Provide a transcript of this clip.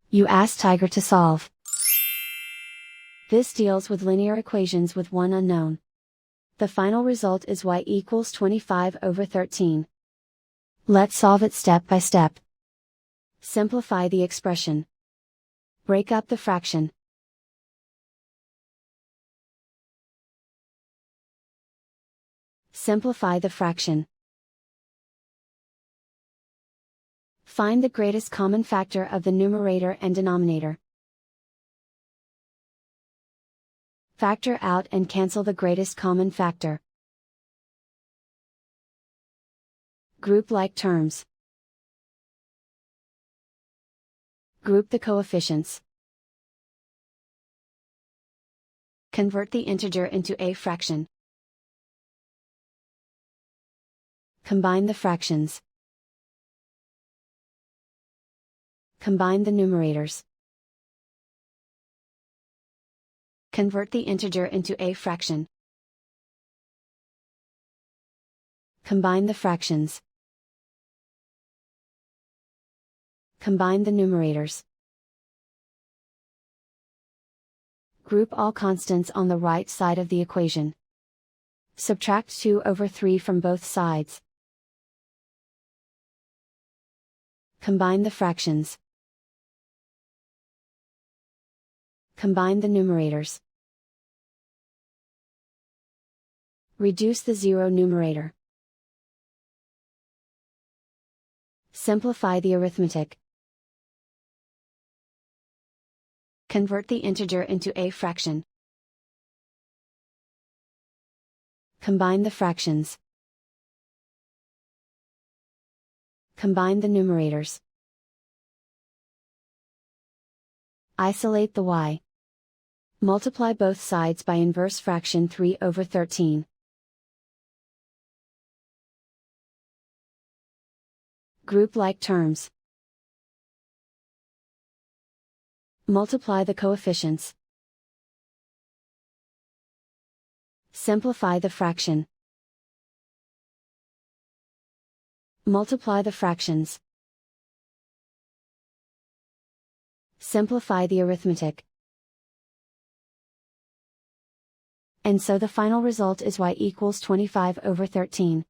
You ask Tiger to solve. This deals with linear equations with one unknown. The final result is y equals 25/13. Let's solve it step by step. Simplify the expression. Break up the fraction. Simplify the fraction. Find the greatest common factor of the numerator and denominator. Factor out and cancel the greatest common factor. Group like terms. Group the coefficients. Convert the integer into a fraction. Combine the fractions. Combine the numerators. Convert the integer into a fraction. Combine the fractions. Combine the numerators. Group all constants on the right side of the equation. Subtract 2/3 from both sides. Combine the fractions. Combine the numerators. Reduce the zero numerator. Simplify the arithmetic. Convert the integer into a fraction. Combine the fractions. Combine the numerators. Isolate the y. Multiply both sides by inverse fraction 3/13. Group like terms. Multiply the coefficients. Simplify the fraction. Multiply the fractions. Simplify the arithmetic. And so the final result is y equals 25/13.